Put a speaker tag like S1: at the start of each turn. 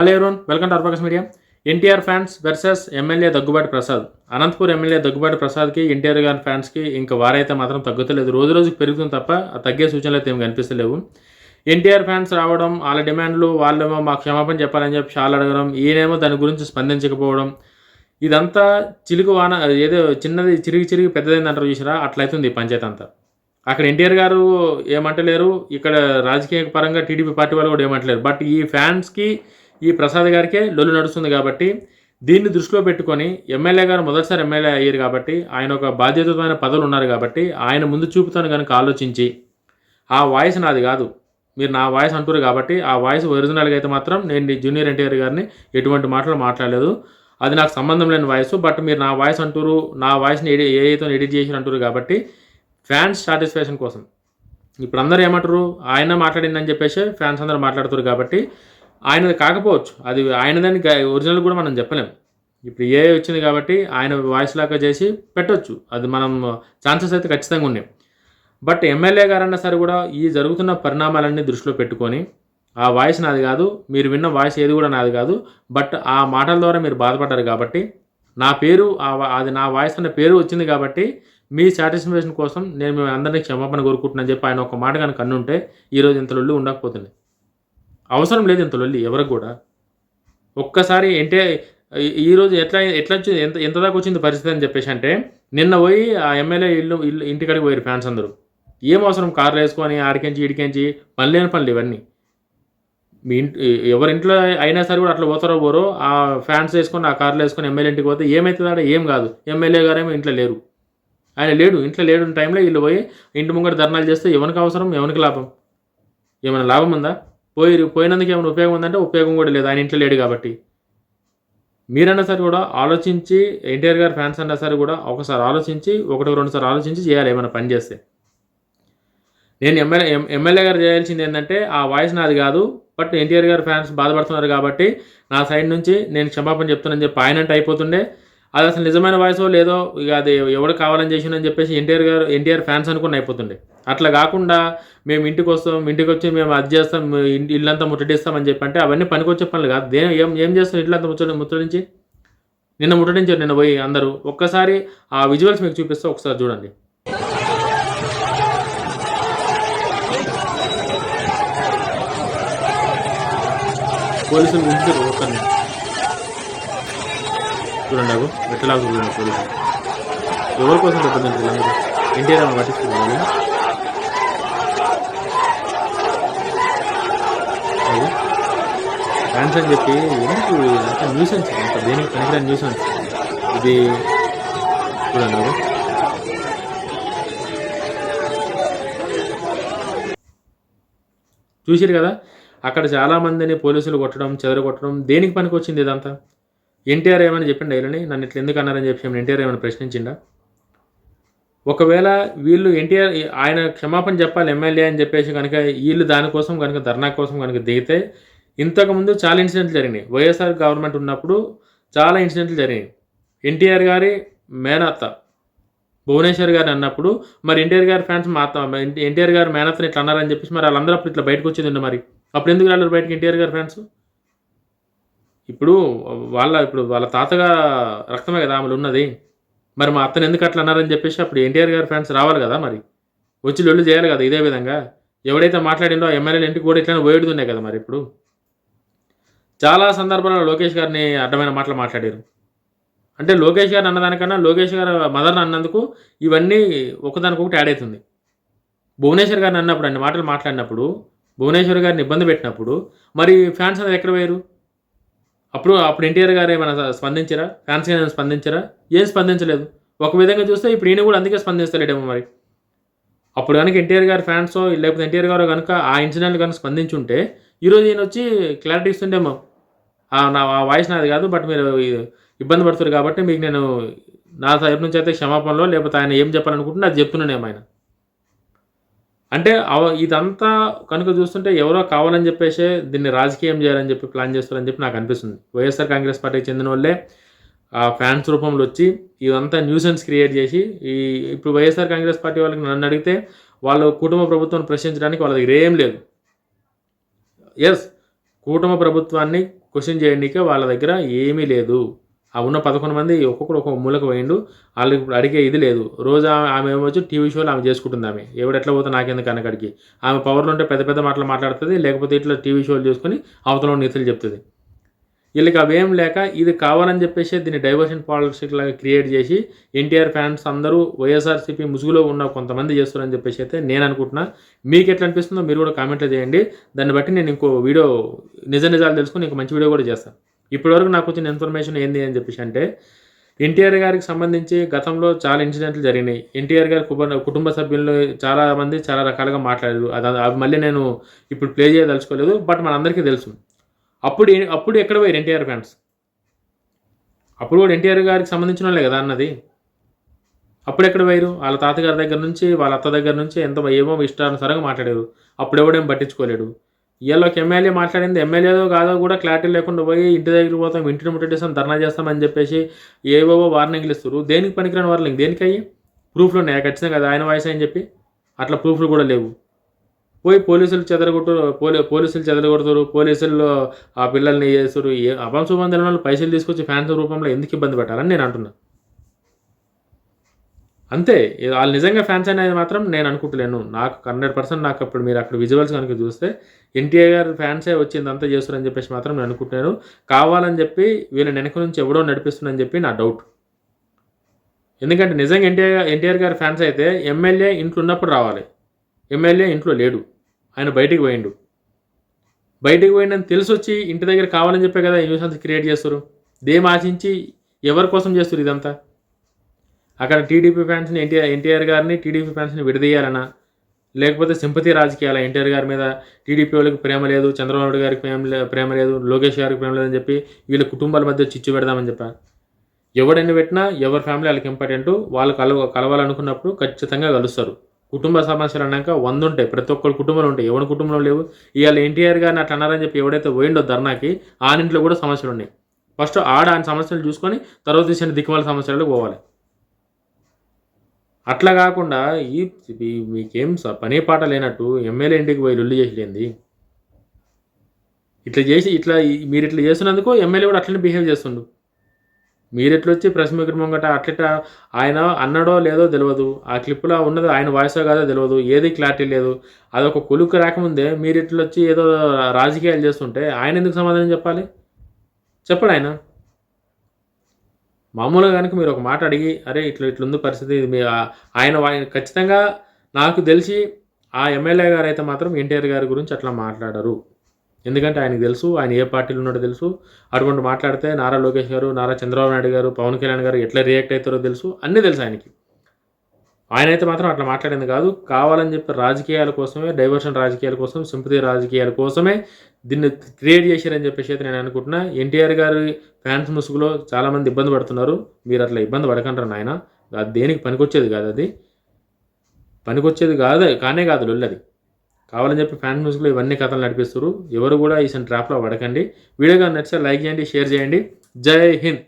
S1: Hello everyone, welcome to అర్బకస్ media. NTR fans versus MLA Daggubati Prasad. Anantapur MLA Daggubati ప్రసాద్కి ఎన్టీఆర్ గారి ఫ్యాన్స్కి ఇంకా వారైతే మాత్రం తగ్గుతలేదు. రోజు రోజుకి పెరుగుతుంది తప్ప తగ్గే సూచనలు అయితే ఏమి కనిపిస్తలేవు. ఎన్టీఆర్ ఫ్యాన్స్ రావడం, వాళ్ళ డిమాండ్లు, వాళ్ళేమో మాకు క్షమాపణ చెప్పాలని చెప్పి చాలా అడగడం, ఈయనేమో దాని గురించి స్పందించకపోవడం, ఇదంతా చిలుకు వాన ఏదో చిన్నది చిరిగి చిరిగి పెద్దదైందంటారు చూసిరా, అట్లయితుంది ఈ పంచాయతీ అంతా. అక్కడ ఎన్టీఆర్ గారు ఏమంటలేరు, ఇక్కడ రాజకీయ పరంగా టీడీపీ పార్టీ వాళ్ళు కూడా ఏమంటలేరు. బట్ ఈ ఫ్యాన్స్కి ఈ ప్రసాద్ గారికే లొల్లు నడుస్తుంది కాబట్టి దీన్ని దృష్టిలో పెట్టుకొని ఎమ్మెల్యే గారు మొదటిసారి ఎమ్మెల్యే అయ్యారు కాబట్టి ఆయన ఒక బాధ్యతమైన పదవులు ఉన్నారు కాబట్టి ఆయన ముందు చూపుతాను కనుక ఆలోచించి ఆ వాయిస్ నాది కాదు, మీరు నా వాయిస్ అంటారు కాబట్టి ఆ వాయిస్ ఒరిజినల్గా అయితే మాత్రం నేను జూనియర్ ఎన్టీఆర్ గారిని ఎటువంటి మాటలు మాట్లాడలేదు, అది నాకు సంబంధం లేని వాయిస్. బట్ మీరు నా వాయిస్ అంటారు, నా వాయిస్ని ఏఐతో ఎడిట్ చేసి అంటారు కాబట్టి ఫ్యాన్స్ సాటిస్ఫాక్షన్ కోసం ఇప్పుడు అందరూ ఏమంటారు, ఆయన మాట్లాడిందని చెప్పేసి ఫ్యాన్స్ అందరూ మాట్లాడుతారు కాబట్టి ఆయనది కాకపోవచ్చు, అది ఆయనదని ఒరిజినల్ కూడా మనం చెప్పలేం. ఇప్పుడు ఏ వచ్చింది కాబట్టి ఆయన వాయిస్ లాగా చేసి పెట్టవచ్చు, అది మనం ఛాన్సెస్ అయితే ఖచ్చితంగా ఉన్నాయి. బట్ ఎమ్మెల్యే గారన్నా సరే కూడా ఈ జరుగుతున్న పరిణామాలన్నీ దృష్టిలో పెట్టుకొని ఆ వాయిస్ నాది కాదు, మీరు విన్న వాయిస్ ఏది కూడా నాది కాదు, బట్ ఆ మాటల ద్వారా మీరు బాధపడ్డారు కాబట్టి నా పేరు అది నా వాయిస్ అన్న పేరు వచ్చింది కాబట్టి మీ సాటిస్ఫాక్షన్ కోసం నేను మేము అందరినీ క్షమాపణ కోరుకుంటున్నాను చెప్పి ఆయన ఒక మాట కనుక కన్నుంటే ఈరోజు ఇంత లొల్లి ఉండకపోతుంది. అవసరం లేదు ఇంత లొల్లి ఎవరికి కూడా. ఒక్కసారి అంటే ఈరోజు ఎట్లా వచ్చింది, ఎంత దాకా వచ్చింది పరిస్థితి అని చెప్పేసి అంటే, నిన్న పోయి ఆ ఎమ్మెల్యే ఇల్లు ఇంటికాడికి పోయారు ఫ్యాన్స్ అందరూ. ఏం అవసరం కార్లు వేసుకొని ఆడికించి ఇడికించి పని లేని పనులు ఇవన్నీ. మీ ఎవరింట్లో అయినా సరే కూడా అట్లా పోరో ఆ ఫ్యాన్స్ వేసుకొని ఆ కార్లు వేసుకొని ఎమ్మెల్యే ఇంటికి పోతే ఏమవుతుందా? ఏం కాదు. ఎమ్మెల్యే గారేమో ఇంట్లో లేరు, ఆయన ఇంట్లో లేడు టైంలో వీళ్ళు పోయి ఇంటి ముంగట ధర్నాలు చేస్తే ఎవరికి అవసరం, ఎవరికి లాభం? ఏమైనా లాభం ఉందా? పోయినందుకు ఏమైనా ఉపయోగం ఉందంటే ఉపయోగం కూడా లేదు, ఆయన ఇంట్లో లేడు కాబట్టి. మీరన్నా సరే కూడా ఆలోచించి, ఎన్టీఆర్ గారి ఫ్యాన్స్ అన్నా సరే కూడా ఒకసారి ఆలోచించి, ఒకటి రెండు సార్లు ఆలోచించి చేయాలి ఏమైనా పని చేస్తే. నేను ఎమ్మెల్యే గారు చేయాల్సింది ఏంటంటే ఆ వాయిస్ నాది కాదు, బట్ ఎన్టీఆర్ గారి ఫ్యాన్స్ బాధపడుతున్నారు కాబట్టి నా సైడ్ నుంచి నేను క్షమాపణ చెప్తున్నానని చెప్పి ఆయన అంటే అయిపోతుండే. అది అసలు నిజమైన వాయిసో లేదో ఇక అది ఎవడు కావాలని చేసిందని చెప్పేసి ఎన్టీఆర్ ఫ్యాన్స్ అనుకుని అయిపోతుండే. అట్లా కాకుండా మేము ఇంటికి వచ్చి మేము అది చేస్తాం, ఇల్లంతా ముట్టడిస్తామని చెప్పి అంటే అవన్నీ పనికొచ్చే పనులు కాదు. ఏం చేస్తాం ఇల్లంతా ముట్టడించి? నిన్న ముట్టడించారు, నిన్న పోయి అందరూ. ఒక్కసారి ఆ విజువల్స్ మీకు చూపిస్తే ఒకసారి చూడండి. పోలీసులు ఉంచారు ఒక్కరిని, చూడండి అవి ఎట్లాగా చూడండి పోలీసులు. ఎవరి కోసం చెప్పండి వీళ్ళందరూ, ఎన్టీఆర్ అని పట్టించుకున్నాను. అది ఫ్యాన్స్ అని చెప్పి ఎందుకు అంత న్యూసెన్స్, అంత దేనికి పనికిరాని న్యూసెన్స్ ఇది. చూడండి అవి చూసిరు కదా, అక్కడ చాలామందిని పోలీసులు కొట్టడం, చెదరగొట్టడం దేనికి పనికి వచ్చింది ఇదంతా? ఎన్టీఆర్ ఏమైనా చెప్పిండా వీళ్ళని నన్ను ఇట్లా ఎందుకు అన్నారని చెప్పి ఎన్టీఆర్ ఏమైనా ప్రశ్నించిండా? ఒకవేళ వీళ్ళు ఎన్టీఆర్ ఆయన క్షమాపణ చెప్పాలి ఎమ్మెల్యే అని చెప్పేసి కనుక వీళ్ళు దానికోసం కనుక ధర్నా కోసం కనుక దిగితే, ఇంతకుముందు చాలా ఇన్సిడెంట్లు జరిగినాయి. వైఎస్ఆర్ గవర్నమెంట్ ఉన్నప్పుడు చాలా ఇన్సిడెంట్లు జరిగినాయి. ఎన్టీఆర్ గారి మేనత్త భువనేశ్వర్ గారు అన్నప్పుడు మరి ఎన్టీఆర్ గారి ఫ్యాన్స్ ఎన్టీఆర్ గారి మేనత్తని ఇట్లా అన్నారని చెప్పేసి మరి వాళ్ళందరూ అప్పుడు ఇట్లా బయటకు వచ్చేది. మరి అప్పుడు ఎందుకు రాలేదు బయటకు ఎన్టీఆర్ గారి ఫ్యాన్స్? ఇప్పుడు వాళ్ళ తాతగా రక్తమే కదా ఆమెలు ఉన్నది, మరి మా అత్తను ఎందుకు అట్లా అన్నారని చెప్పేసి అప్పుడు ఎన్టీఆర్ గారి ఫ్యాన్స్ రావాలి కదా, మరి వచ్చి లొల్లు చేయాలి కదా. ఇదే విధంగా ఎవడైతే మాట్లాడిండో ఆ ఎమ్మెల్యేలు ఇంటికి కూడా ఇట్లా పోయేడుతున్నాయి కదా. మరి ఇప్పుడు చాలా సందర్భాల్లో లోకేష్ గారిని అడ్డమైన మాటలు మాట్లాడారు. అంటే లోకేష్ గారు అన్నదానికన్నా లోకేష్ గారు మదర్ని అన్నందుకు ఇవన్నీ ఒకదానికొకటి యాడ్ అవుతుంది. భువనేశ్వర్ గారిని అన్నప్పుడు అన్ని మాటలు మాట్లాడినప్పుడు, భువనేశ్వర్ గారిని ఇబ్బంది పెట్టినప్పుడు మరి ఫ్యాన్స్ అనేది ఎక్కడ పోయారు? అప్పుడు ఎన్టీఆర్ గారు ఏమైనా స్పందించారా? ఫ్యాన్స్ ఏమైనా స్పందించారా? ఏం స్పందించలేదు. ఒక విధంగా చూస్తే ఇప్పుడు ఈయన కూడా అందుకే స్పందిస్తలేడేమో మరి. అప్పుడు కనుక ఎన్టీఆర్ గారి ఫ్యాన్స్ లేకపోతే ఎన్టీఆర్ గారు కనుక ఆ ఇన్సిడెంట్ కనుక స్పందించుంటే ఈరోజు ఈయన వచ్చి క్లారిటీ ఇస్తుండేమో, నా వాయిస్ నాది కాదు, బట్ మీరు ఇబ్బంది పడుతుంది కాబట్టి మీకు నేను నా సైడ్ నుంచి అయితే క్షమాపణలో లేకపోతే ఆయన ఏం చెప్పాలనుకుంటున్నా అది చెప్తున్నానేమో ఆయన. అంటే ఇదంతా కనుక చూస్తుంటే ఎవరో కావాలని చెప్పేసి దీన్ని రాజకీయం చేయాలని చెప్పి ప్లాన్ చేస్తారని చెప్పి నాకు అనిపిస్తుంది. వైఎస్ఆర్ కాంగ్రెస్ పార్టీకి చెందిన వాళ్ళే ఆ ఫ్యాన్స్ రూపంలో వచ్చి ఇదంతా న్యూసెన్స్ క్రియేట్ చేసి ఇప్పుడు వైఎస్ఆర్ కాంగ్రెస్ పార్టీ వాళ్ళకి నన్ను అడిగితే వాళ్ళు కుటుంబ ప్రభుత్వాన్ని ప్రశ్నించడానికి వాళ్ళ దగ్గర ఏం లేదు. ఎస్, కూటమి ప్రభుత్వాన్ని క్వశ్చన్ చేయడానికే వాళ్ళ దగ్గర ఏమీ లేదు. ఆ ఉన్న 11 మంది ఒక్కొక్కడు ఒక్కొక్క మూలకు పోయిండు. వాళ్ళకి ఇప్పుడు అడిగే ఇది లేదు. రోజు ఆమె ఏమొచ్చి టీవీ షోలో ఆమె చేసుకుంటుంది ఆమె. ఎవడెట్లా పోతే నాకెందుకు అనకడికి. ఆమె పవర్లో ఉంటే పెద్ద పెద్ద మాటలు మాట్లాడుతుంది. లేకపోతే ఇట్లా టీవీ షోలు చేసుకొని అవతల నీతులు చెప్తుంది. వీళ్ళకి అవేం లేక ఇది కావాలని చెప్పేసి దీన్ని డైవర్షన్ పాలిటిక్స్ లాగా క్రియేట్ చేసి ఎన్టీఆర్ ఫ్యాన్స్ అందరూ వైఎస్ఆర్సీపీ ముసుగులో ఉన్న కొంతమంది చేస్తారని చెప్పేసి అయితే నేను అనుకుంటున్నా. మీకు ఎట్లా అనిపిస్తుందో మీరు కూడా కామెంట్లో చేయండి. దాన్ని బట్టి నేను ఇంకో వీడియో నిజాలు తెలుసుకొని ఇంకో మంచి వీడియో కూడా చేస్తాను. ఇప్పటివరకు నాకు వచ్చిన ఇన్ఫర్మేషన్ ఏంది అని చెప్పేసి అంటే ఎన్టీఆర్ గారికి సంబంధించి గతంలో చాలా ఇన్సిడెంట్లు జరిగినాయి. ఎన్టీఆర్ గారి కుటుంబ సభ్యులు చాలామంది చాలా రకాలుగా మాట్లాడారు. అవి మళ్ళీ నేను ఇప్పుడు ప్లే చేయదలుచుకోలేదు. బట్ మనందరికీ తెలుసు. అప్పుడు ఎక్కడ పోయారు ఎన్టీఆర్ ఫ్యాన్స్? అప్పుడు కూడా ఎన్టీఆర్ గారికి సంబంధించిన వాళ్ళే కదా అన్నది. అప్పుడు ఎక్కడ పోయారు? వాళ్ళ తాతగారి దగ్గర నుంచి వాళ్ళ అత్త దగ్గర నుంచి ఏమో ఇష్టానుసారంగా మాట్లాడారు. అప్పుడు ఎవడేం పట్టించుకోలేడు. ఇవాళ ఒక ఎమ్మెల్యే మాట్లాడింది ఎమ్మెల్యేదో కాదో కూడా క్లారిటీ లేకుండా పోయి ఇంటి దగ్గరికి పోతాం, ఇంటిని ముట్టేస్తాం, ధర్నా చేస్తామని చెప్పేసి ఏవేవో వార్నింగ్లు ఇస్తారు. దేనికి పనికిరాని వార్నింగ్? దేనికి అయ్యి ప్రూఫ్లు ఉన్నాయా ఖచ్చితంగా కదా ఆయన వాయిస్ అని చెప్పి? అట్లా ప్రూఫ్లు కూడా లేవు. పోయి పోలీసులు చెదరగొడతారు. పోలీసుల్లో ఆ పిల్లల్ని చేస్తారు. అభంశుభం వాళ్ళు పైసలు తీసుకొచ్చి ఫ్యాన్స్ రూపంలో ఎందుకు ఇబ్బంది పెట్టాలని నేను అంటున్నా. అంతే. వాళ్ళు నిజంగా ఫ్యాన్స్ అనేది మాత్రం నేను అనుకుంటలేను. నాకు 100% నాకు అప్పుడు మీరు అక్కడ విజువల్స్ కనుక చూస్తే ఎన్టీఆర్ గారు ఫ్యాన్సే వచ్చి ఇంతంతా చేస్తారని చెప్పేసి మాత్రం నేను అనుకుంటున్నాను. కావాలని చెప్పి వీళ్ళని వెనక నుంచి ఎవడో నడిపిస్తుందని చెప్పి నా డౌట్. ఎందుకంటే నిజంగా ఎన్టీఆర్ గారి ఫ్యాన్స్ అయితే ఎమ్మెల్యే ఇంట్లో ఉన్నప్పుడు రావాలి. ఎమ్మెల్యే ఇంట్లో లేడు, ఆయన బయటికి పోయిండని తెలిసి వచ్చి ఇంటి దగ్గర కావాలని చెప్పే కదా ఈ న్యూస్ అంతా క్రియేట్ చేస్తారు. దేం ఆశించి ఎవరి కోసం చేస్తారు ఇదంతా? అక్కడ టీడీపీ ఫ్యాన్స్ని ఎన్టీఆర్ గారిని టీడీపీ ఫ్యాన్స్ని విడదీయాలన్నా, లేకపోతే సింపతి రాజకీయాల ఎన్టీఆర్ గారి మీద టీడీపీ వాళ్ళకి ప్రేమ లేదు, చంద్రబాబు నాయుడు గారికి ప్రేమ లేదు, లోకేష్ గారికి ప్రేమ లేదని చెప్పి వీళ్ళ కుటుంబాల మధ్య చిచ్చు పెడదామని చెప్పా. ఎవడెన్ని పెట్టినా ఎవరి ఫ్యామిలీ వాళ్ళకి ఇంపార్టెంట్. వాళ్ళు కలవాలనుకున్నప్పుడు ఖచ్చితంగా కలుస్తారు. కుటుంబ సమస్యలు అన్నాక 100 ఉంటాయి. ప్రతి ఒక్కరి కుటుంబంలో ఉంటాయి. ఎవరి కుటుంబంలో లేవు? ఇవాళ ఎన్టీఆర్ గారిని అట్లా అన్నారని చెప్పి ఎవడైతే పోయిండో ధర్నాకి ఆనింట్లో కూడా సమస్యలు ఉన్నాయి. ఫస్ట్ ఆయన సమస్యలు చూసుకొని తర్వాత తీసిన దిక్కుమాల సమస్యలకు పోవాలి. అట్లా కాకుండా మీకేం పనే పాట లేనట్టు ఎమ్మెల్యే ఇంటికి పోయి లొల్లి చేసేది. మీరు ఇట్లా చేస్తున్నందుకు ఎమ్మెల్యే కూడా అట్లనే బిహేవ్ చేస్తుండు. మీరు ఎట్లా వచ్చి ప్రెస్ మీట్ ముంగట అట్లా ఆయన అన్నాడో లేదో తెలియదు. ఆ క్లిప్లో ఉన్నది ఆయన వాయిసో కాదో తెలియదు. ఏది క్లారిటీ లేదు. అదొక కొలుక్కు రాకముందే మీరు ఇట్లా వచ్చి ఏదో రాజకీయాలు చేస్తుంటే ఆయన ఎందుకు సమాధానం చెప్పాలి? చెప్పడు ఆయన. మామూలుగా కనుక మీరు ఒక మాట అడిగి అరే ఇట్లుంది పరిస్థితి, ఇది ఆయన ఖచ్చితంగా నాకు తెలిసి ఆ ఎమ్మెల్యే గారు అయితే మాత్రం ఎన్టీఆర్ గారి గురించి అట్లా మాట్లాడరు. ఎందుకంటే ఆయనకు తెలుసు ఆయన ఏ పార్టీలో ఉన్నాడో తెలుసు. అటువంటి మాట్లాడితే నారా లోకేష్ గారు, నారా చంద్రబాబు నాయుడు గారు, పవన్ కళ్యాణ్ గారు ఎట్లా రియాక్ట్ అవుతారో తెలుసు. అన్నీ తెలుసు ఆయనకి. ఆయన అయితే మాత్రం అట్లా మాట్లాడింది కాదు. కావాలని చెప్పి రాజకీయాల కోసమే, డైవర్షన్ రాజకీయాల కోసం, సింపతి రాజకీయాల కోసమే దీన్ని క్రియేట్ చేశారని చెప్పేసి అయితే నేను అనుకుంటున్నా. ఎన్టీఆర్ గారి ఫ్యాన్స్ ముసుగులో చాలామంది ఇబ్బంది పడుతున్నారు. మీరు అట్లా ఇబ్బంది పడకంటారు నాయన. అది దేనికి పనికొచ్చేది కాదు. అది పనికొచ్చేది కానే కాదు లొల్లది. కావాలని చెప్పి ఫ్యాన్స్ ముసుగులో ఇవన్నీ కథలు నడిపిస్తారు. ఎవరు కూడా ఈ ట్రాప్లో పడకండి. వీడియో కానీ నచ్చితే లైక్ చేయండి, షేర్ చేయండి. జై హింద్.